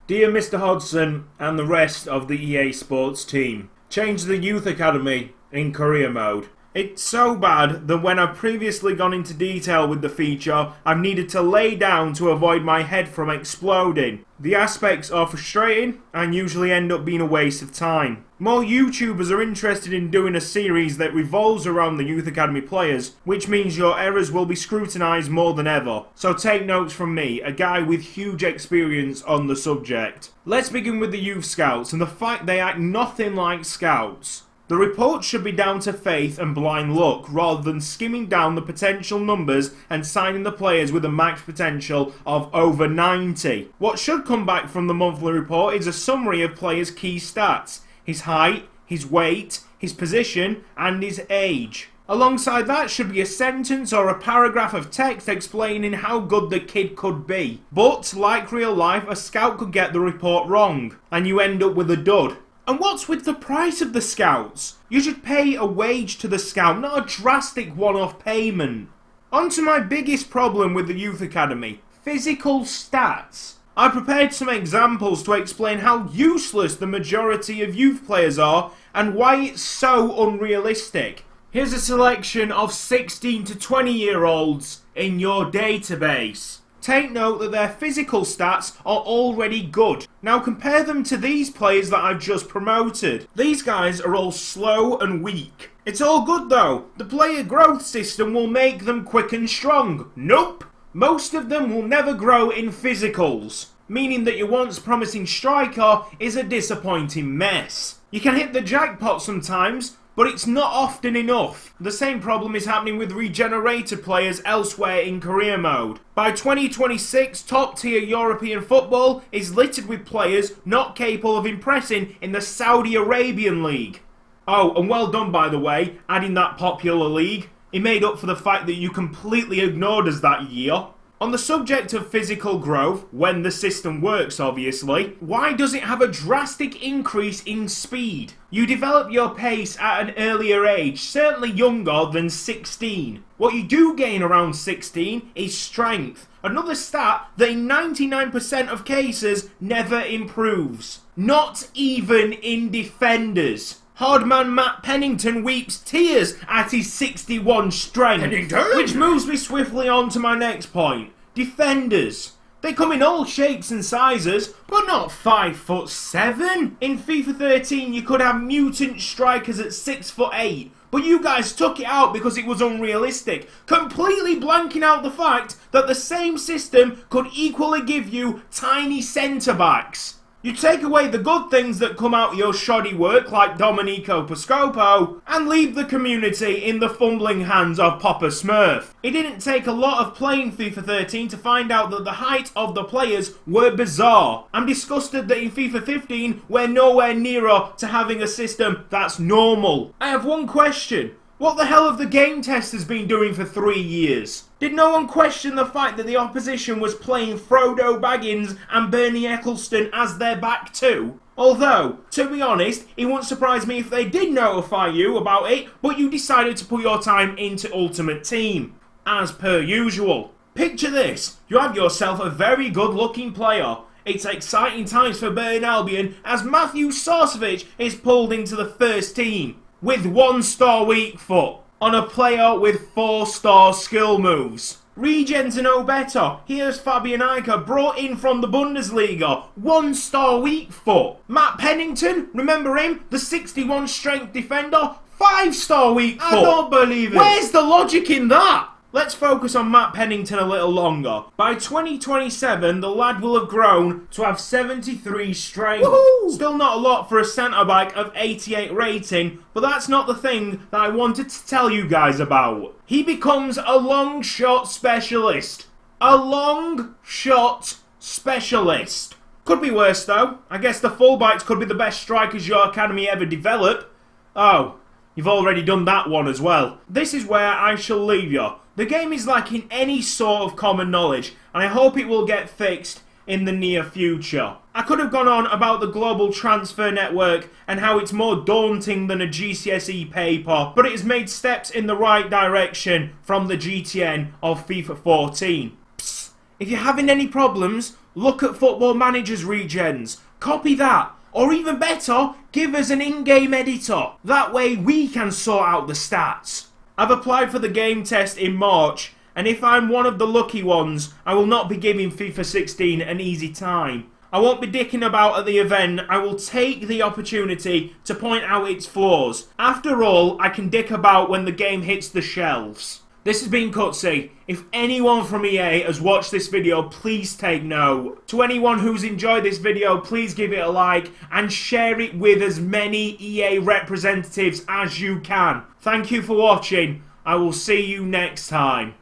Dear Mr. Hodgson and the rest of the EA Sports team, change the Youth Academy in career mode. It's so bad that when I've previously gone into detail with the feature, I've needed to lay down to avoid my head from exploding. The aspects are frustrating and usually end up being a waste of time. More YouTubers are interested in doing a series that revolves around the Youth Academy players, which means your errors will be scrutinised more than ever. So take notes from me, a guy with huge experience on the subject. Let's begin with the Youth Scouts and the fact they act nothing like Scouts. The report should be down to faith and blind luck, rather than skimming down the potential numbers and signing the players with a max potential of over 90. What should come back from the monthly report is a summary of players' key stats: his height, his weight, his position, and his age. Alongside that should be a sentence or a paragraph of text explaining how good the kid could be. But, like real life, a scout could get the report wrong, and you end up with a dud. And what's with the price of the scouts? You should pay a wage to the scout, not a drastic one-off payment. On to my biggest problem with the Youth Academy: physical stats. I prepared some examples to explain how useless the majority of youth players are and why it's so unrealistic. Here's a selection of 16 to 20 year olds in your database. Take note that their physical stats are already good. Now compare them to these players that I've just promoted. These guys are all slow and weak. It's all good though. The player growth system will make them quick and strong. Nope. Most of them will never grow in physicals, meaning that your once promising striker is a disappointing mess. You can hit the jackpot sometimes, but it's not often enough. The same problem is happening with regenerated players elsewhere in career mode. By 2026, top tier European football is littered with players not capable of impressing in the Saudi Arabian League. Oh, and well done by the way, adding that popular league. It made up for the fact that you completely ignored us that year. On the subject of physical growth, when the system works obviously, why does it have a drastic increase in speed? You develop your pace at an earlier age, certainly younger than 16. What you do gain around 16 is strength, another stat that in 99% of cases never improves. Not even in defenders. Hardman Matt Pennington weeps tears at his 61 strength. Pennington! Which moves me swiftly on to my next point. Defenders. They come in all shapes and sizes, but not 5'7". In FIFA 13 you could have mutant strikers at 6'8", but you guys took it out because it was unrealistic, completely blanking out the fact that the same system could equally give you tiny centre-backs. You take away the good things that come out of your shoddy work like Domenico Piscopo and leave the community in the fumbling hands of Papa Smurf. It didn't take a lot of playing FIFA 13 to find out that the height of the players were bizarre. I'm disgusted that in FIFA 15 we're nowhere nearer to having a system that's normal. I have one question. What the hell have the game testers been doing for 3 years? Did no one question the fact that the opposition was playing Frodo Baggins and Bernie Eccleston as their back two? Although, to be honest, it wouldn't surprise me if they did notify you about it, but you decided to put your time into Ultimate Team. As per usual. Picture this, you have yourself a very good looking player. It's exciting times for Burn Albion as Matthew Sarcevic is pulled into the first team with 1-star weak foot on a player with 4-star skill moves. Regens are no better. Here's Fabian Aiker brought in from the Bundesliga. 1-star weak foot. Matt Pennington, remember him? The 61 strength defender. 5-star weak foot. I don't believe it. Where's the logic in that? Let's focus on Matt Pennington a little longer. By 2027, the lad will have grown to have 73 strength. Woohoo! Still not a lot for a centre-back of 88 rating, but that's not the thing that I wanted to tell you guys about. He becomes a long shot specialist. A long shot specialist. Could be worse though. I guess the fullbacks could be the best strikers your academy ever develop. Oh, you've already done that one as well. This is where I shall leave you. The game is lacking any sort of common knowledge, and I hope it will get fixed in the near future. I could have gone on about the global transfer network and how it's more daunting than a GCSE paper, but it has made steps in the right direction from the GTN of FIFA 14. Psst, if you're having any problems, Look at Football Manager's regens. Copy that. Or even better, give us an in-game editor. That way we can sort out the stats. I've applied for the game test in March, and if I'm one of the lucky ones, I will not be giving FIFA 16 an easy time. I won't be dicking about at the event. I will take the opportunity to point out its flaws. After all, I can dick about when the game hits the shelves. This has been Cutsy. If anyone from EA has watched this video, please take note. To anyone who's enjoyed this video, please give it a like and share it with as many EA representatives as you can. Thank you for watching. I will see you next time.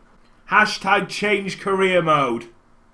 #change career mode.